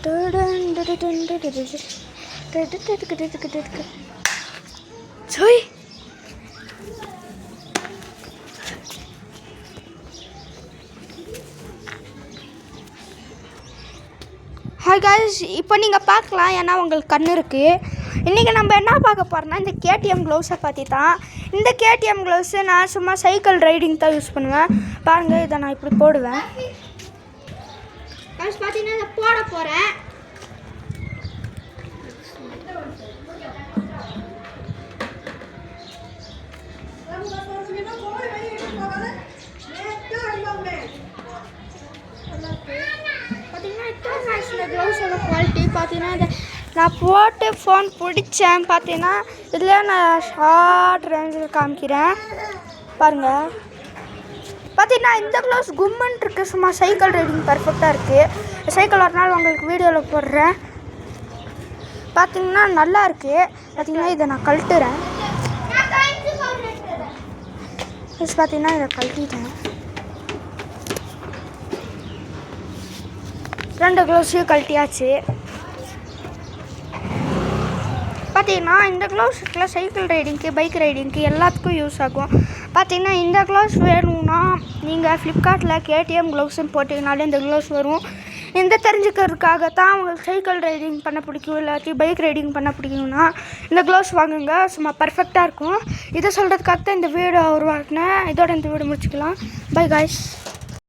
Sorry. Hi guys, இப்போ நீங்கள் பார்க்கலாம், ஏன்னா உங்களுக்கு கண் இருக்குது. இன்றைக்கி நம்ம என்ன பார்க்க போகிறோம்னா இந்த கேடிஎம் க்ளவுஸை பற்றி தான். இந்த கேடிஎம் க்ளவுஸு நான் சும்மா சைக்கிள் ரைடிங் தான் யூஸ் பண்ணுவேன். பாருங்கள், இதை நான் இப்படி போடுவேன். காய்ஸ் பார்த்தீங்கன்னா இதை போட போகிறேன். இந்த க்ளவுஸோட குவாலிட்டி பார்த்தீங்கன்னா இதை நான் போட்டு ஃபோன் பிடிச்சேன். பார்த்தீங்கன்னா இதில் நான் ஷார்ட் ரேஞ்சில் காமிக்கிறேன் பாருங்கள். பார்த்தீங்கன்னா இந்த க்ளவுஸ் கும்மன் இருக்குது, சும்மா சைக்கிள் ரைடிங் பர்ஃபெக்டாக இருக்குது. சைக்கிள் ஒரு நாள் உங்களுக்கு வீடியோவில் போடுறேன். பார்த்தீங்கன்னா நல்லா இருக்குது. பார்த்தீங்கன்னா இதை நான் கழட்டுறேன். பார்த்தீங்கன்னா இதை கழட்டிட்டேன். ரெண்டு க்ளவுஸையும் கழட்டியாச்சு. பார்த்தீங்கன்னா இந்த க்ளவுஸ் இருக்குல்ல, சைக்கிள் ரைடிங்க்கு, பைக் ரைடிங்க்கு எல்லாத்துக்கும் யூஸ் ஆகும். பார்த்தீங்கன்னா இந்த க்ளவுஸ் வேணும்னா நீங்கள் ஃப்ளிப்கார்ட்டில் கேடிஎம் க்ளவுஸ்ன்னு போட்டிங்கனாலே இந்த க்ளவுஸ் வரும். இந்த தெரிஞ்சுக்கிறதுக்காக தான் உங்களுக்கு சைக்கிள் ரைடிங் பண்ண பிடிக்கும், இல்லாட்டி பைக் ரைடிங் பண்ண பிடிக்கும்னா இந்த க்ளவுஸ் வாங்குங்க, சும்மா பர்ஃபெக்டாக இருக்கும். இதை சொல்கிறதுக்காக தான் இந்த வீடியோ உருவாக்கினேன். இதோட இந்த வீடியோ முடிச்சுக்கலாம். By guys.